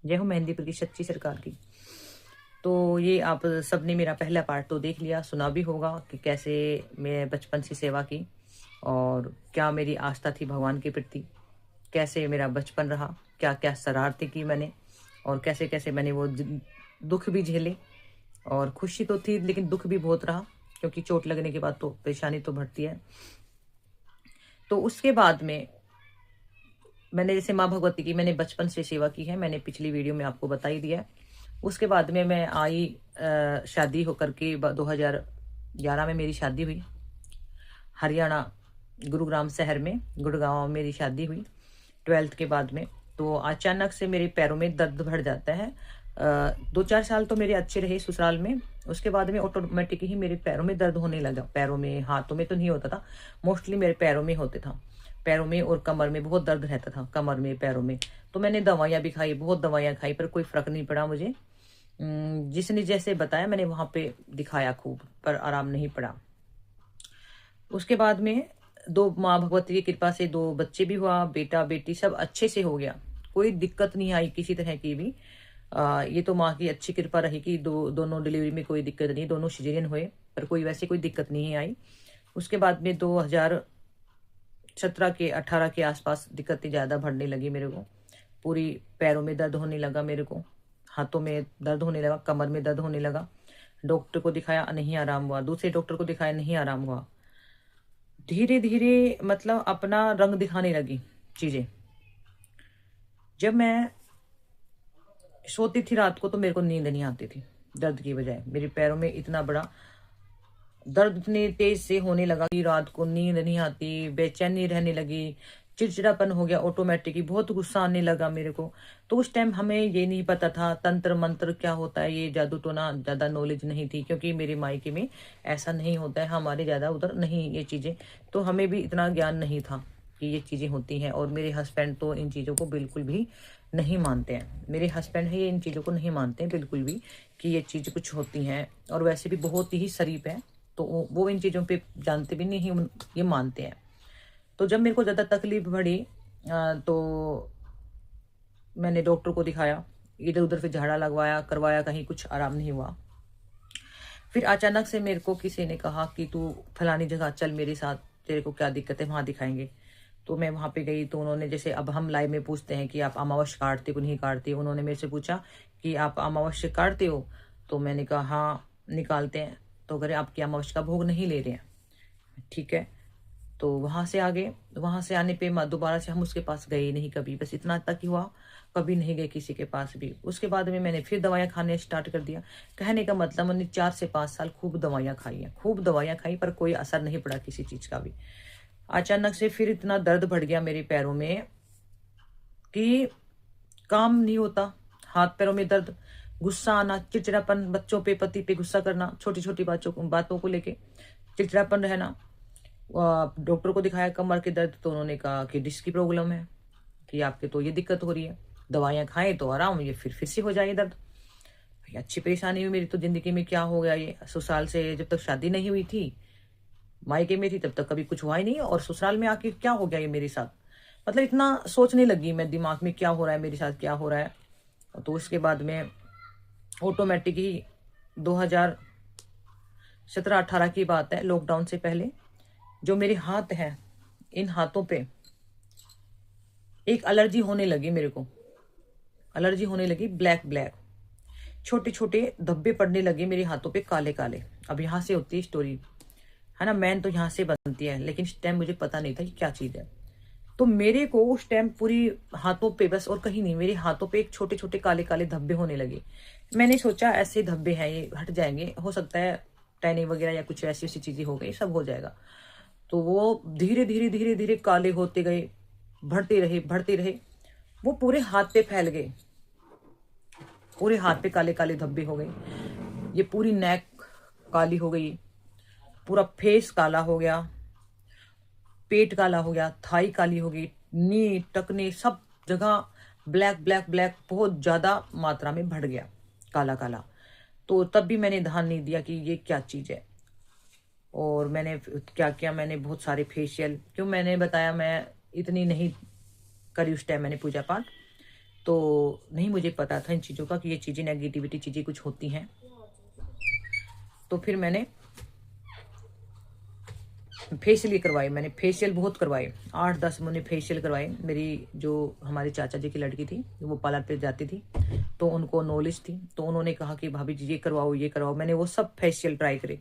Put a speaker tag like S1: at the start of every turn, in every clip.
S1: जय हो मेहंदीपुर की सच्ची सरकार की। तो ये आप सबने मेरा पहला पार्ट तो देख लिया, सुना भी होगा कि कैसे मैं बचपन से सेवा की और क्या मेरी आस्था थी भगवान के प्रति, कैसे मेरा बचपन रहा, क्या क्या शरारतें की मैंने और कैसे कैसे मैंने वो दुख भी झेले। और खुशी तो थी लेकिन दुख भी बहुत रहा, क्योंकि चोट लगने के बाद तो परेशानी तो बढ़ती है। तो उसके बाद में मैंने जैसे माँ भगवती की मैंने बचपन से सेवा की है, मैंने पिछली वीडियो में आपको बता ही दिया है। उसके बाद में मैं आई शादी होकर के 2011 में मेरी शादी हुई। हरियाणा गुरुग्राम शहर में गुड़गांव में मेरी शादी हुई 12th के बाद में। तो अचानक से मेरे पैरों में दर्द बढ़ जाता है। 2-4 साल तो मेरे अच्छे रहे ससुराल में। उसके बाद में ऑटोमेटिक ही मेरे पैरों में दर्द होने लगा। पैरों में, हाथों में तो नहीं होता था, मोस्टली मेरे पैरों में होते था। पैरों में और कमर में बहुत दर्द रहता था, कमर में, पैरों में। तो मैंने दवाइयाँ भी खाई, बहुत दवाइयाँ खाई, पर कोई फर्क नहीं पड़ा मुझे। जिसने जैसे बताया मैंने वहां पे दिखाया खूब, पर आराम नहीं पड़ा। उसके बाद में माँ भगवती की कृपा से 2 बच्चे भी हुआ, बेटा बेटी सब अच्छे से हो गया, कोई दिक्कत नहीं आई किसी तरह की भी। ये तो माँ की अच्छी कृपा रही कि दोनों डिलीवरी में कोई दिक्कत नहीं, दोनों सिजेरियन हुए, पर कोई वैसे कोई दिक्कत नहीं आई। उसके बाद में 2017 के 18 के आसपास दिक्कतें ज़्यादा बढ़ने लगी मेरे को। पूरी पैरों में दर्द होने लगा मेरे को, हाथों में दर्द होने लगा, कमर में दर्द होने लगा। डॉक्टर को दिखाया, नहीं आराम हुआ। दूसरे डॉक्टर को दिखाया, नहीं आराम हुआ। धीरे धीरे मतलब अपना रंग दिखाने लगी चीजें। जब मैं सोती थी रात को तो मेरे को नींद नहीं आती थी, दर्द की बजाय। मेरे पैरों में इतना बड़ा दर्द इतने तेज से होने लगा कि रात को नींद नहीं आती, बेचैनी रहने लगी, चिड़चिड़ापन हो गया ऑटोमेटिक ही, बहुत गुस्सा आने लगा मेरे को। तो उस टाइम हमें ये नहीं पता था तंत्र मंत्र क्या होता है, ये जादू टोना ज्यादा नॉलेज नहीं थी, क्योंकि मेरे मायके में ऐसा नहीं होता है, हमारे ज्यादा उधर नहीं ये चीजें। तो हमें भी इतना ज्ञान नहीं था कि ये चीजें होती हैं। और मेरे हस्बैंड तो इन चीजों को बिल्कुल भी नहीं मानते हैं। मेरे हस्बैंड है, ये इन चीजों को नहीं मानते हैं बिल्कुल भी कि ये चीज कुछ होती हैं। और वैसे भी बहुत ही शरीफ है, तो वो इन चीजों पे जानते भी नहीं, ये मानते हैं। तो जब मेरे को ज्यादा तकलीफ बढ़ी तो मैंने डॉक्टर को दिखाया, इधर उधर से झाड़ा लगवाया, करवाया, कहीं कुछ आराम नहीं हुआ। फिर अचानक से मेरे को किसी ने कहा कि तू फलानी जगह चल मेरे साथ, तेरे को क्या दिक्कत है, वहां दिखाएंगे। तो मैं वहां पे गई। तो उन्होंने, जैसे अब हम लाइव में पूछते हैं कि आप अमावस्या काटते हो नहीं काटते, उन्होंने मेरे से पूछा कि आप अमावस्या काटते हो। तो मैंने कहा हाँ निकालते हैं। तो अगर आपकी अमावस्या का भोग नहीं ले रहे हैं, ठीक है। तो वहां से आगे, वहां से आने पे दोबारा से हम उसके पास गए नहीं कभी, बस इतना तक ही हुआ, कभी नहीं गए किसी के पास भी। उसके बाद में मैंने फिर दवाइयां खाने स्टार्ट कर दिया। कहने का मतलब मैंने 4 से 5 साल खूब दवाइयां खाई हैं, खूब दवाइयां खाई, पर कोई असर नहीं पड़ा किसी चीज का भी। अचानक से फिर इतना दर्द बढ़ गया मेरे पैरों में कि काम नहीं होता, हाथ पैरों में दर्द, गुस्सा आना, चिड़चिड़ापन, बच्चों पे, पति पे गुस्सा करना, छोटी छोटी बातों को लेके चिड़चिड़ापन रहना। डॉक्टर को दिखाया कमर के दर्द, तो उन्होंने कहा कि डिस्क की प्रॉब्लम है, कि आपके तो ये दिक्कत हो रही है, दवाइयां खाएं तो आराम, ये फिर से हो जाए दर्द। भाई अच्छी परेशानी हुई मेरी तो जिंदगी में, क्या हो गया ये। ससुराल से जब तक शादी नहीं हुई थी, मायके में थी, तब तक कभी कुछ हुआ ही नहीं, और ससुराल में आके क्या हो गया ये मेरे साथ। मतलब इतना सोचने लगी मैं दिमाग में, क्या हो रहा है मेरे साथ, क्या हो रहा है। तो उसके बाद में ऑटोमेटिक ही 2017-18 की बात है, लॉकडाउन से पहले, जो मेरे हाथ हैं, इन हाथों पे एक एलर्जी होने लगी मेरे को। एलर्जी होने लगी, ब्लैक ब्लैक, छोटे छोटे धब्बे पड़ने लगे मेरे हाथों पे, काले काले। अब यहाँ से होती है स्टोरी, है ना, मैन तो यहाँ से बनती है, लेकिन इस टाइम मुझे पता नहीं था कि क्या चीज है। तो मेरे को उस टाइम पूरी हाथों पे, बस और कहीं नहीं, मेरे हाथों पे एक छोटे छोटे काले काले धब्बे होने लगे। मैंने सोचा ऐसे धब्बे हैं, ये हट जाएंगे, हो सकता है टैनिंग वगैरह या कुछ ऐसी ऐसी चीजें हो गई, सब हो जाएगा। तो वो धीरे धीरे धीरे धीरे काले होते गए, बढ़ते रहे बढ़ते रहे, वो पूरे हाथ पे फैल गए, पूरे हाथ पे काले काले धब्बे हो गए। ये पूरी नेक काली हो गई, पूरा फेस काला हो गया, पेट काला हो गया, थाई काली हो गई, नी टकने सब जगह ब्लैक ब्लैक ब्लैक, बहुत ज्यादा मात्रा में बढ़ गया काला काला। तो तब भी मैंने ध्यान नहीं दिया कि ये क्या चीज है। और मैंने क्या किया, मैंने बहुत सारे फेशियल, क्यों मैंने बताया मैं इतनी नहीं करी उस टाइम मैंने पूजा पाठ। तो नहीं मुझे पता था इन चीज़ों का कि ये चीज़ें नेगेटिविटी चीज़ें कुछ होती हैं। तो फिर मैंने फेशियल करवाए, मैंने फेशियल बहुत करवाए, 8-10 मैंने फेशियल करवाए। मेरी जो हमारे चाचा जी की लड़की थी वो पार्लर पे जाती थी, तो उनको नॉलेज थी, तो उन्होंने कहा कि भाभी जी ये करवाओ ये करवाओ। मैंने वो सब फेशियल ट्राई करे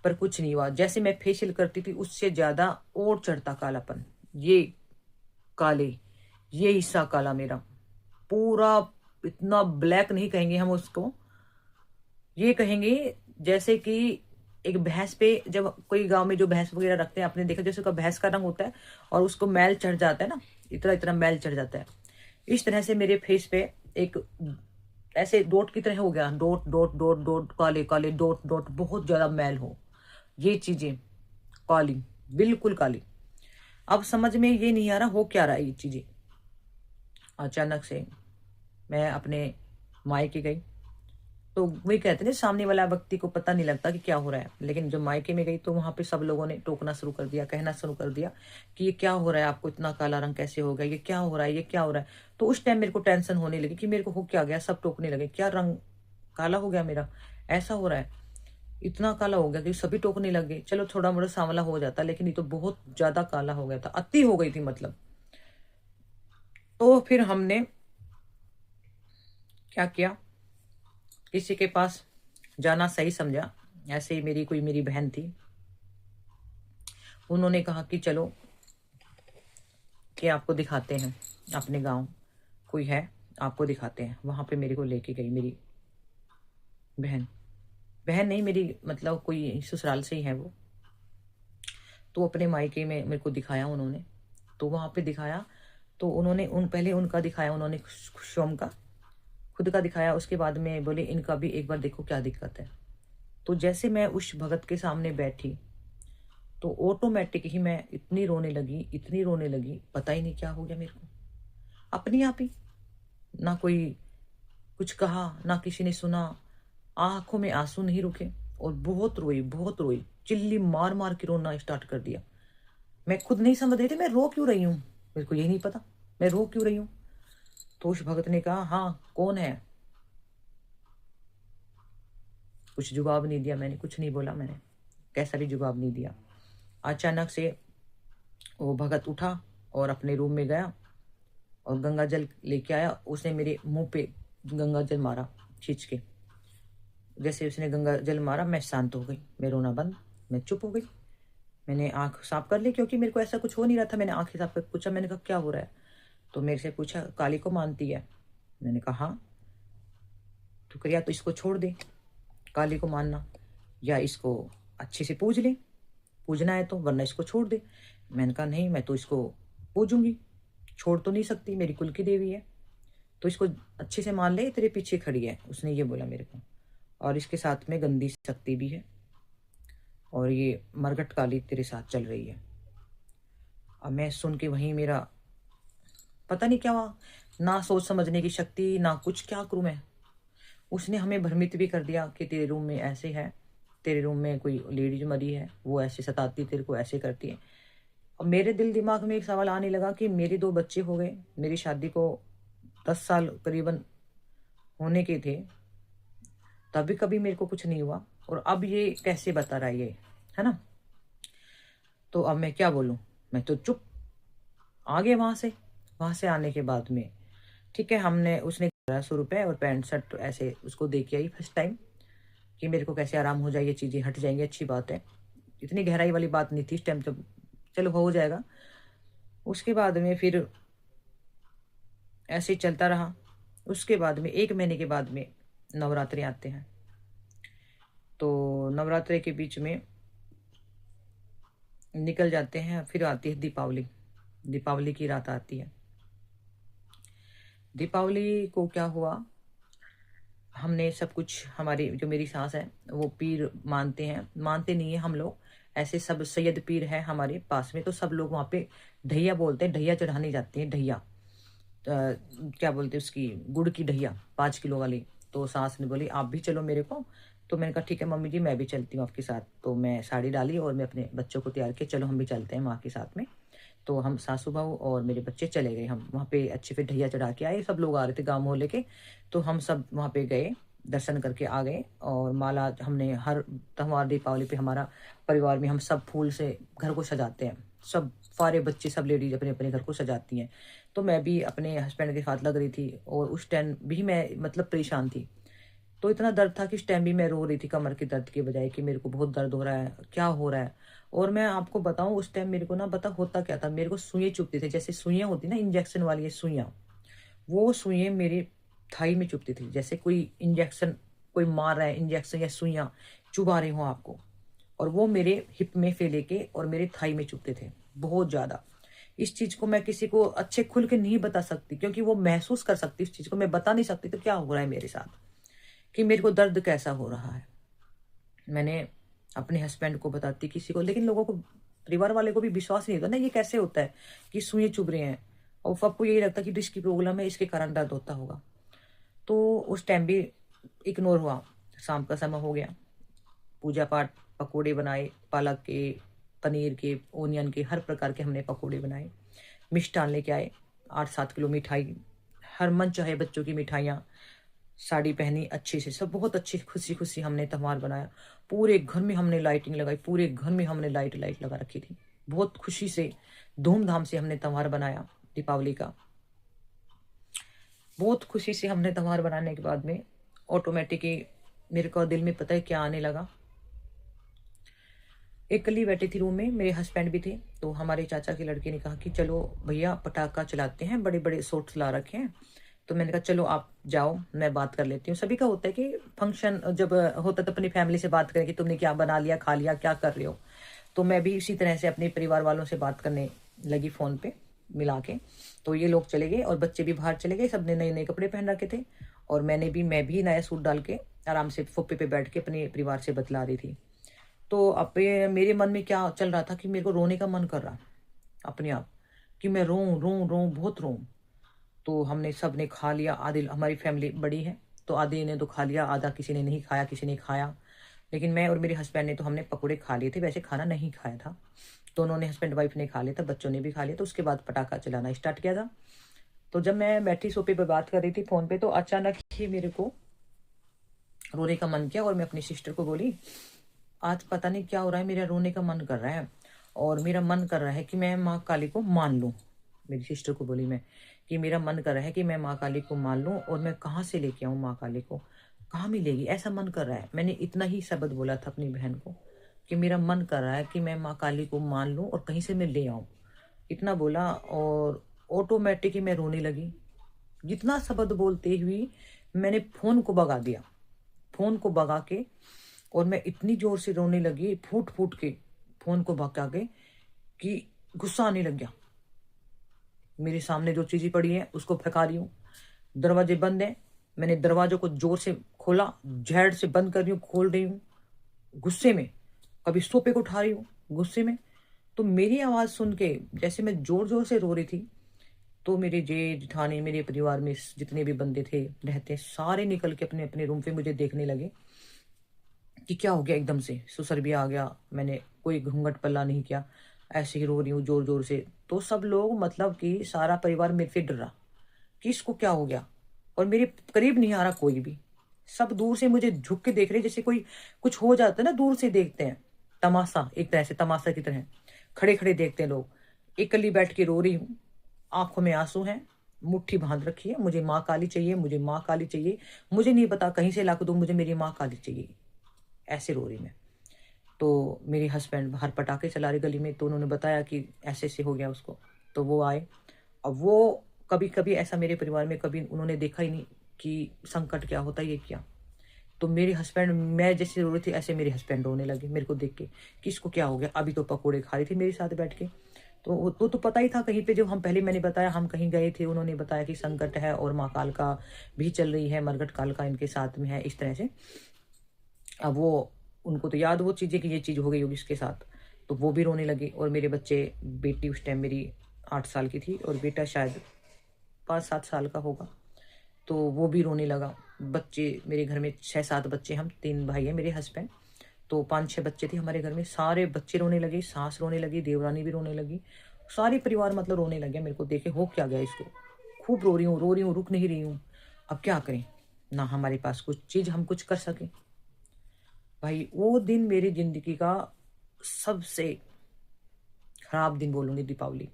S1: पर कुछ नहीं हुआ। जैसे मैं फेशियल करती थी उससे ज़्यादा और चढ़ता कालापन। ये काले, ये हिस्सा काला मेरा पूरा, इतना ब्लैक नहीं कहेंगे हम उसको, ये कहेंगे जैसे कि एक भैंस पे, जब कोई गांव में जो भैंस वगैरह रखते हैं आपने देखा, जैसे उसका भैंस का रंग होता है और उसको मैल चढ़ जाता है ना, इतना इतना मैल चढ़ जाता है। इस तरह से मेरे फेस पे एक ऐसे डॉट की तरह हो गया, डॉट डॉट डॉट डॉट, काले काले डॉट डॉट, बहुत ज्यादा मैल हो, ये चीजें काली, बिल्कुल काली। अब समझ में ये नहीं आ रहा हो क्या रहा है ये चीजें। अचानक से मैं अपने मायके गई, तो वही कहते हैं सामने वाला व्यक्ति को पता नहीं लगता कि क्या हो रहा है, लेकिन जब मायके में गई तो वहां पे सब लोगों ने टोकना शुरू कर दिया, कहना शुरू कर दिया कि ये क्या हो रहा है, आपको इतना काला रंग कैसे हो गया, ये क्या हो रहा है, ये क्या हो रहा है। तो उस टाइम मेरे को टेंशन होने लगी कि मेरे को हो क्या गया, सब टोकने लगे, क्या रंग काला हो गया मेरा, ऐसा हो रहा है, इतना काला हो गया कि सभी टोकने लग गए। चलो थोड़ा मोड़ा सांवला हो जाता, लेकिन ये तो बहुत ज्यादा काला हो गया था, अति हो गई थी मतलब। तो फिर हमने क्या किया, किसी के पास जाना सही समझा। ऐसे ही मेरी बहन थी, उन्होंने कहा कि चलो कि आपको दिखाते हैं, अपने गांव कोई है आपको दिखाते हैं। वहां पे मेरे को लेके गई मेरी बहन, बहन नहीं मेरी मतलब कोई ससुराल से ही है वो। तो अपने मायके में मेरे को दिखाया उन्होंने, तो वहां पे दिखाया तो उन्होंने पहले उनका दिखाया, उन्होंने शोम का खुद का दिखाया, उसके बाद में बोले इनका भी एक बार देखो क्या दिक्कत है। तो जैसे मैं उस भगत के सामने बैठी तो ऑटोमेटिक ही मैं इतनी रोने लगी, इतनी रोने लगी, पता ही नहीं क्या हो गया मेरे को, अपने आप ही। ना कोई कुछ कहा, ना किसी ने सुना, आंखों में आंसू नहीं रुके और बहुत रोई, बहुत रोई, चिल्ली मार मार के रोना स्टार्ट कर दिया। मैं खुद नहीं समझ रही थी मैं रो क्यों रही हूँ, मेरे को यही नहीं पता मैं रो क्यों रही हूँ। तो उस भगत ने कहा हाँ कौन है, कुछ जवाब नहीं दिया मैंने, कुछ नहीं बोला मैंने, कैसा भी जवाब नहीं दिया। अचानक से वो भगत उठा और अपने रूम में गया और गंगा जल लेके आया। उसने मेरे मुंह पे गंगा जल मारा खींच के। जैसे उसने गंगा जल मारा मैं शांत हो गई, मैं रोना बंद, मैं चुप हो गई। मैंने आंख साफ कर ली क्योंकि मेरे को ऐसा कुछ हो नहीं रहा था। मैंने आंखें साफ कर पूछा, मैंने कहा क्या हो रहा है। तो मेरे से पूछा काली को मानती है, मैंने कहा हाँ। तो कह या तो इसको छोड़ दे काली को मानना, या इसको अच्छे से पूज ले, पूजना है तो, वरना इसको छोड़ दे। मैंने कहा नहीं मैं तो इसको पूजूंगी, छोड़ तो नहीं सकती, मेरी कुल की देवी है, तो इसको अच्छे से मान ले, तेरे पीछे खड़ी है, उसने ये बोला मेरे को। और इसके साथ में गंदी शक्ति भी है और ये मरघट काली तेरे साथ चल रही है। अब मैं सुन के वहीं मेरा पता नहीं क्या हुआ, ना सोच समझने की शक्ति ना कुछ, क्या करूं मैं। उसने हमें भ्रमित भी कर दिया कि तेरे रूम में ऐसे है, तेरे रूम में कोई लेडीज मरी है, वो ऐसे सताती तेरे को, ऐसे करती है। और मेरे दिल दिमाग में एक सवाल आने लगा कि मेरे 2 बच्चे हो गए, मेरी शादी को 10 साल करीबन होने के थे, तभी कभी मेरे को कुछ नहीं हुआ, और अब ये कैसे बता रहा है ये, है ना। तो अब मैं क्या बोलूं, मैं तो चुप आ गए वहां से आने के बाद में ठीक है, हमने उसने 1100 रुपये और पैंट शर्ट ऐसे उसको दे के आई फर्स्ट टाइम कि मेरे को कैसे आराम हो जाए, ये चीज़ें हट जाएंगी, अच्छी बात है। इतनी गहराई वाली बात नहीं थी इस टाइम, जब चलो हो जाएगा। उसके बाद में फिर ऐसे ही चलता रहा। उसके बाद में 1 महीने के बाद में नवरात्रे आते हैं, तो नवरात्रे के बीच में निकल जाते हैं, फिर आती है दीपावली, दीपावली की रात आती है। दीपावली को क्या हुआ, हमने सब कुछ, हमारी जो मेरी सास है वो पीर मानते हैं, मानते नहीं है हम लोग, ऐसे सब सैयद पीर है हमारे पास में, तो सब लोग वहाँ पे ढैया बोलते हैं, ढैया चढ़ाने जाते हैं, ढैया क्या बोलते हैं उसकी, गुड़ की ढैया 5 किलो वाली। तो सास ने बोली आप भी चलो मेरे को, तो मैंने कहा ठीक है मम्मी जी मैं भी चलती हूँ आपके साथ। तो मैं साड़ी डाली और मैं अपने बच्चों को तैयार किया, चलो हम भी चलते हैं माँ के साथ में। तो हम सासू बहू और मेरे बच्चे चले गए। हम वहाँ पे अच्छे से ढैया चढ़ा के आए, सब लोग आ रहे थे गाँव मोहल्ले के, तो हम सब वहाँ पे गए, दर्शन करके आ गए। और माला हमने हर त्योहार दीपावली पे हमारा परिवार में हम सब फूल से घर को सजाते हैं, सब सारे बच्चे सब लेडीज अपने अपने घर को सजाती हैं। तो मैं भी अपने हस्बैंड के साथ लग रही थी, और उस टाइम भी मैं मतलब परेशान थी। तो इतना दर्द था कि इस टाइम भी मैं रो रही थी कमर के दर्द के बजाय, कि मेरे को बहुत दर्द हो रहा है, क्या हो रहा है। और मैं आपको बताऊं उस टाइम मेरे को ना पता होता क्या था, मेरे को सुइयां चुभती थी, जैसे सुइयां होती ना इंजेक्शन वाली है सुइयां, वो सुइयां मेरे थाई में चुभती थी, जैसे कोई इंजेक्शन कोई मार रहा है, इंजेक्शन या सुइयां चुभा रही हो आपको। और वो मेरे हिप में से लेके और मेरे थाई में चुभते थे बहुत ज्यादा। इस चीज को मैं किसी को अच्छे खुल के नहीं बता सकती, क्योंकि वो महसूस कर सकती, इस चीज को मैं बता नहीं सकती। तो क्या हो रहा है मेरे साथ, कि मेरे को दर्द कैसा हो रहा है, मैंने अपने हस्बैंड को बताती किसी को, लेकिन लोगों को, परिवार वाले को भी विश्वास नहीं होता ना, ये कैसे होता है कि सुई चुभ रहे हैं, और सबको यही लगता कि डिस्क की प्रॉब्लम है, इसके कारण दर्द होता होगा। तो उस टाइम भी इग्नोर हुआ। शाम का समय हो गया, पूजा पाठ, पकोड़े बनाए, पालक के, पनीर के, ओनियन के, हर प्रकार के हमने पकोड़े बनाए, मिष्ठान लेके आए, 8-7 किलो मिठाई, हर मन चाहे बच्चों की मिठाइयाँ, साड़ी पहनी अच्छे से, सब बहुत अच्छी खुशी खुशी हमने त्योहार बनाया। पूरे घर में हमने लाइटिंग लगाई, पूरे घर में हमने लाइट लगा रखी थी। बहुत खुशी से धूमधाम से हमने त्योहार बनाया दीपावली का। बहुत खुशी से हमने त्योहार बनाने के बाद में ऑटोमेटिक मेरे को दिल में पता है क्या आने लगा। अकेली बैठी थी रूम में, मेरे हस्बैंड भी थे, तो हमारे चाचा के लड़के ने कहा कि चलो भैया पटाखा चलाते हैं, बड़े बड़े शॉट्स ला रखे हैं। तो मैंने कहा चलो आप जाओ, मैं बात कर लेती हूँ। सभी का होता है कि फंक्शन जब होता है तो अपनी फैमिली से बात करें कि तुमने क्या बना लिया, खा लिया, क्या कर रहे हो। तो मैं भी इसी तरह से अपने परिवार वालों से बात करने लगी फोन पे मिला के। तो ये लोग चले गए और बच्चे भी बाहर चले गए, सबने नए नए कपड़े पहन रखे थे, और मैं भी नया सूट डाल के आराम से सोफे पे बैठ के अपने परिवार से बतला रही थी। तो अब मेरे मन में क्या चल रहा था कि मेरे को रोने का मन कर रहा अपने आप, कि मैं रो रो रो बहुत रो। तो हमने सब ने खा लिया, आधे, हमारी फैमिली बड़ी है तो आधे ने तो खा लिया, आधा किसी ने नहीं खाया, किसी ने खाया। लेकिन मैं और मेरे हस्बैंड ने तो हमने पकौड़े खा लिए थे, वैसे खाना नहीं खाया था। दोनों ने, हस्बैंड वाइफ ने खा लिया था, बच्चों ने भी खा लिया। तो उसके बाद पटाखा चलाना स्टार्ट किया था। तो जब मैं बैठी सोफे पर बात कर रही थी फोन पे, तो अचानक ही मेरे को रोने का मन किया, और मैं अपनी सिस्टर को बोली आज पता नहीं क्या हो रहा है, मेरा रोने का मन कर रहा है, और मेरा मन कर रहा है कि मैं माँ काली को मान लूं। मेरी सिस्टर को बोली मैं कि मेरा मन कर रहा है कि मैं माँ काली को मान लूं, और मैं कहाँ से लेके आऊं माँ काली को, कहाँ मिलेगी, ऐसा मन कर रहा है। मैंने इतना ही शब्द बोला था अपनी बहन को कि मेरा मन कर रहा है कि मैं माँ काली को मान लूं और कहीं से मैं ले आऊं, इतना बोला। और ऑटोमेटिक ही मैं रोने लगी। जितना शब्द बोलते हुए मैंने फोन को भगा दिया, फोन को भगा के, और मैं इतनी जोर से रोने लगी फूट फूट के, फोन को भगा के, कि गुस्सा आने लग गया। मेरे सामने जो चीजें पड़ी है उसको फेंका रही हूँ, दरवाजे बंद है, मैंने दरवाजों को जोर से खोला, झैड़ से बंद कर रही हूँ, खोल रही हूँ गुस्से में, कभी सोफे को उठा रही हूँ गुस्से में। तो मेरी आवाज सुन के जैसे मैं जोर जोर से रो रही थी, तो मेरे जेठ जेठानी, मेरे परिवार में जितने भी बंदे थे रहते, सारे निकल के अपने अपने रूम पे मुझे देखने लगे कि क्या हो गया एकदम से, ससुर भी आ गया। मैंने कोई घूंघट पल्ला नहीं किया, ऐसे ही रो रही हूँ जोर जोर से। तो सब लोग, मतलब कि सारा परिवार मेरे से डर रहा कि इसको क्या हो गया, और मेरे करीब नहीं आ रहा कोई भी। सब दूर से मुझे झुक के देख रहे, जैसे कोई कुछ हो जाता है ना, दूर से देखते हैं, तमाशा, एक तरह से तमाशा की तरह खड़े खड़े देखते हैं लोग। इकल्ली बैठ के रो रही हूँ, आंखों में आंसू हैं, मुट्ठी बांध रखी है, मुझे माँ काली चाहिए, मुझे माँ काली चाहिए, मुझे नहीं पता कहीं से ला के दो, मुझे मेरी माँ काली चाहिए, ऐसे रो रही मैं। तो मेरे हस्बैंड बाहर पटाखे चला रहे गली में, तो उन्होंने बताया कि ऐसे ऐसे हो गया उसको। तो वो आए। अब वो कभी कभी ऐसा मेरे परिवार में कभी उन्होंने देखा ही नहीं कि संकट क्या होता है, ये क्या। तो मेरे हस्बैंड, मैं जैसे रो रही थी ऐसे मेरे हस्बैंड रोने लगे मेरे को देख के कि इसको क्या हो गया। अभी तो पकोड़े खा रही थी मेरे साथ बैठ के। तो पता ही था कहीं पे, जो हम पहले, मैंने बताया हम कहीं गए थे, उन्होंने बताया कि संकट है और माँ काल का भी चल रही है, मरघट काल का इनके साथ में है, इस तरह से। अब वो, उनको तो याद वो चीज़ें कि ये चीज़ हो गई होगी इसके साथ। तो वो भी रोने लगे। और मेरे बच्चे, बेटी उस टाइम मेरी 8 साल की थी, और बेटा शायद 5-7 साल का होगा, तो वो भी रोने लगा। बच्चे मेरे घर में 6-7 बच्चे, हम 3 भाई हैं, मेरे हस्बैंड, तो 5-6 बच्चे थे हमारे घर में, सारे बच्चे रोने लगे, सास रोने लगी, देवरानी भी रोने लगी, सारे परिवार मतलब रोने लगे मेरे को देखे, हो क्या गया इसको, खूब रो रही हूँ, रुक नहीं रही हूँ। अब क्या करें, ना हमारे पास कुछ चीज़ हम कुछ कर सके। भाई वो दिन मेरी ज़िंदगी का सबसे खराब दिन बोलूँगी, दीपावली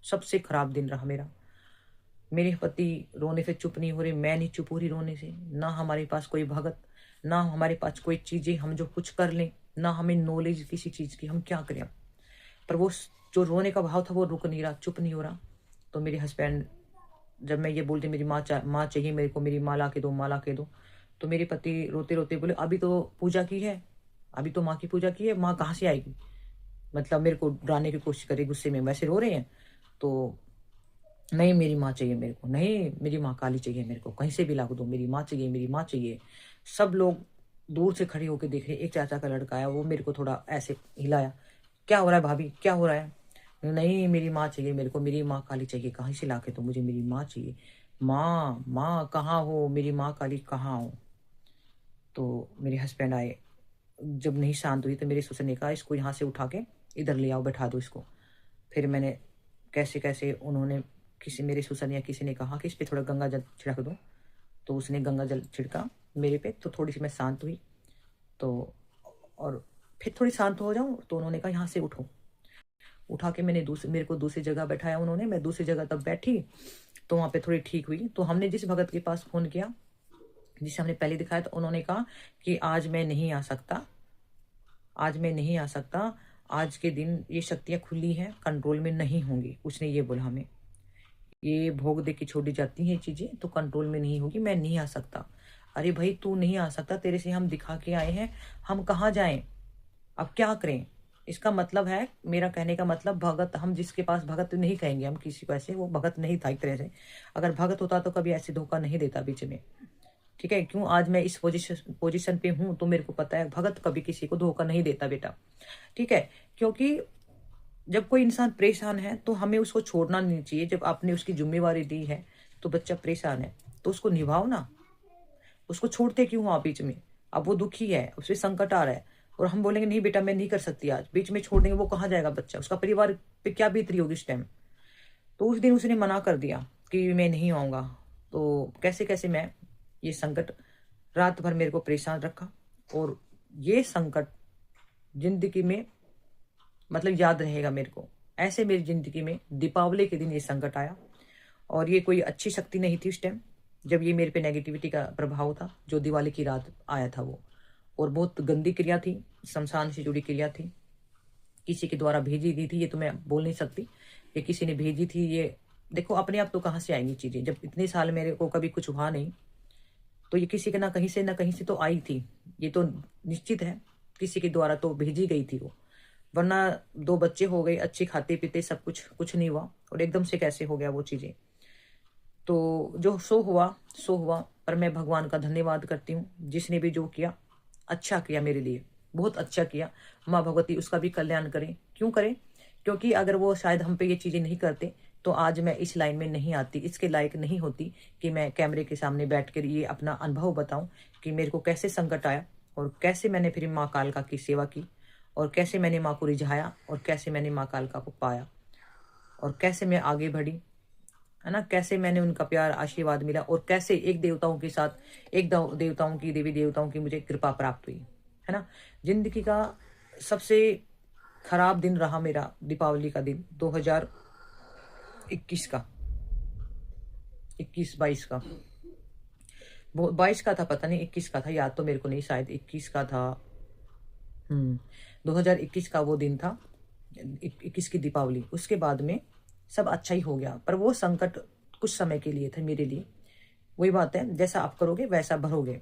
S1: सबसे खराब दिन रहा मेरा। मेरे पति रोने से चुप नहीं हो रहे, मैं नहीं चुप हो रही रोने से। ना हमारे पास कोई भगत, ना हमारे पास कोई चीज़ें हम जो कुछ कर लें, ना हमें नॉलेज किसी चीज़ की, हम क्या करें अब। पर वो जो रोने का भाव था वो रुक नहीं रहा, चुप नहीं हो रहा। तो मेरे हस्बैंड, जब मैं ये बोलती मेरी माँ चाहिए मेरे को, मेरी माँ ला के दो, माँ ला के दो, तो मेरे पति रोते रोते बोले अभी तो पूजा की है, अभी तो माँ की पूजा की है, माँ कहाँ से आएगी। मतलब मेरे को डराने की कोशिश करे, गुस्से में वैसे रो रहे हैं। तो नहीं मेरी माँ चाहिए मेरे को, नहीं मेरी माँ काली चाहिए मेरे को, कहीं से भी ला दो, मेरी माँ चाहिए, मेरी माँ चाहिए। सब लोग दूर से खड़े होकर देख रहे। एक चाचा का लड़का आया, वो मेरे को थोड़ा ऐसे हिलाया, क्या हो रहा है भाभी, क्या हो रहा है। नहीं मेरी माँ चाहिए मेरे को, मेरी माँ काली चाहिए, कहीं से ला के तो मुझे मेरी माँ चाहिए। माँ माँ कहाँ हो, मेरी माँ काली कहाँ हो। तो मेरे हस्बैंड आए, जब नहीं शांत हुई तो मेरे ससुर ने कहा इसको यहाँ से उठा के इधर ले आओ, बैठा दो इसको। फिर मैंने कैसे कैसे, उन्होंने किसी मेरे ससुर या किसी ने कहा कि इस पर थोड़ा गंगा जल छिड़क दो, तो उसने गंगा जल छिड़का मेरे पे, तो थोड़ी सी मैं शांत हुई। तो और फिर थोड़ी शांत हो जाऊँ तो उन्होंने कहा यहाँ से उठो। उठा के मेरे को दूसरी जगह बैठाया उन्होंने, मैं दूसरी जगह तब बैठी तो वहाँ पे थोड़ी ठीक हुई। तो हमने जिस भगत के पास फ़ोन किया, जिसे हमने पहले दिखाया, तो उन्होंने कहा कि आज मैं नहीं आ सकता, आज मैं नहीं आ सकता, आज के दिन ये शक्तियाँ खुली हैं, कंट्रोल में नहीं होंगी। उसने ये बोला हमें, ये भोग दे के छोड़ी जाती हैं चीज़ें तो कंट्रोल में नहीं होगी, मैं नहीं आ सकता। अरे भाई तू नहीं आ सकता, तेरे से हम दिखा के आए हैं, हम कहाँ जाएं, अब क्या करें। इसका मतलब है, मेरा कहने का मतलब, भगत हम जिसके पास, भगत नहीं कहेंगे हम किसी को ऐसे, वो भगत नहीं था एक तरह से। अगर भगत होता तो कभी ऐसे धोखा नहीं देता बीच में, ठीक है। क्यों आज मैं इस पोजीशन पे हूँ तो मेरे को पता है भगत कभी किसी को धोखा नहीं देता बेटा, ठीक है। क्योंकि जब कोई इंसान परेशान है तो हमें उसको छोड़ना नहीं चाहिए। जब आपने उसकी जिम्मेवारी दी है तो बच्चा परेशान है तो उसको निभाओ ना, उसको छोड़ते क्यों हो आप बीच में। अब वो दुखी है, उसपे संकट आ रहा है, और हम बोलेंगे नहीं बेटा मैं नहीं कर सकती आज, बीच में छोड़ देंगे, वो कहाँ जाएगा बच्चा, उसका परिवार पे क्या बीत रही होगी इस टाइम। तो उस दिन उसने मना कर दिया कि मैं नहीं आऊँगा। तो कैसे कैसे मैं, ये संकट रात भर मेरे को परेशान रखा। और ये संकट जिंदगी में मतलब याद रहेगा मेरे को। ऐसे मेरी ज़िंदगी में दीपावली के दिन ये संकट आया, और ये कोई अच्छी शक्ति नहीं थी उस टाइम, जब ये मेरे पे नेगेटिविटी का प्रभाव था, जो दिवाली की रात आया था वो। और बहुत गंदी क्रिया थी, शमशान से जुड़ी क्रिया थी, किसी के द्वारा भेजी गई थी, ये तो मैं बोल नहीं सकती, ये किसी ने भेजी थी। ये देखो अपने आप तो कहाँ से आएंगी चीज़ें, जब इतने साल मेरे को कभी कुछ हुआ नहीं, तो ये किसी के ना कहीं से तो आई थी, ये तो निश्चित है, किसी के द्वारा तो भेजी गई थी वो। वरना 2 बच्चे हो गए, अच्छे खाते पीते सब कुछ, कुछ नहीं हुआ, और एकदम से कैसे हो गया वो चीज़ें। तो जो सो हुआ सो हुआ, पर मैं भगवान का धन्यवाद करती हूँ, जिसने भी जो किया अच्छा किया मेरे लिए, बहुत अच्छा किया। माँ भगवती उसका भी कल्याण करें। क्यों करें, क्योंकि अगर वो शायद हम पे ये चीज़ें नहीं करते तो आज मैं इस लाइन में नहीं आती, इसके लायक नहीं होती कि मैं कैमरे के सामने बैठ कर ये अपना अनुभव बताऊं कि मेरे को कैसे संकट आया, और कैसे मैंने फिर माँ कालका की सेवा की, और कैसे मैंने माँ को रिझाया, और कैसे मैंने माँ कालका को पाया, और कैसे मैं आगे बढ़ी, है ना, कैसे मैंने उनका प्यार आशीर्वाद मिला, और कैसे एक देवताओं के साथ, एक देवताओं की, देवी देवताओं की मुझे कृपा प्राप्त हुई, है ना। जिंदगी का सबसे खराब दिन रहा मेरा दीपावली का दिन, 2021 का, 21-22 का, वो 22 का था, पता नहीं 21 का था, याद तो मेरे को नहीं, शायद 21 का था। 2021 का वो दिन था, 21 की दीपावली। उसके बाद में सब अच्छा ही हो गया, पर वो संकट कुछ समय के लिए थे मेरे लिए। वही बात है, जैसा आप करोगे वैसा भरोगे।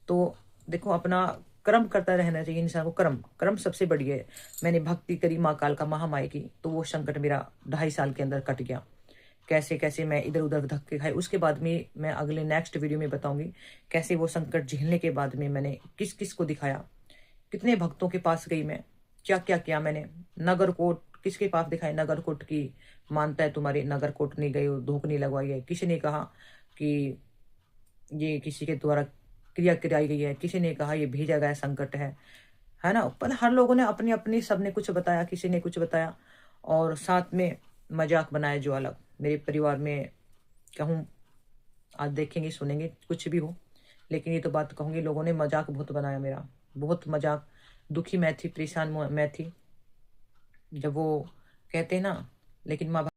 S1: तो देखो अपना कर्म करता रहना चाहिए इंसान को, कर्म कर्म सबसे बड़ी है। मैंने भक्ति करी माँ कालका महामाई की, तो वो संकट मेरा 2.5 साल के अंदर कट गया। कैसे कैसे मैं इधर उधर धक्के खाए, उसके बाद में मैं अगले नेक्स्ट वीडियो में बताऊंगी कैसे वो संकट झेलने के बाद में मैंने किस किस को दिखाया, कितने भक्तों के पास गई मैं, क्या क्या किया मैंने। नगरकोट किसके पास दिखाए, नगरकोट की मानता है तुम्हारी, नगरकोट नहीं गई, धूप नहीं लगवाई है। किसी ने कहा कि ये किसी के द्वारा क्रिया कराई गई है, किसी ने कहा ये भेजा गया संकट है ना। पर हर लोगों ने अपनी अपनी, सबने कुछ बताया, किसी ने कुछ बताया। और साथ में मजाक बनाया जो अलग मेरे परिवार में कहूँ, आज देखेंगे सुनेंगे कुछ भी हो, लेकिन ये तो बात कहूँगी, लोगों ने मजाक बहुत बनाया मेरा, बहुत मजाक। दुखी मैं थी, परेशान मैं थी, जब वो कहते हैं ना, लेकिन माँ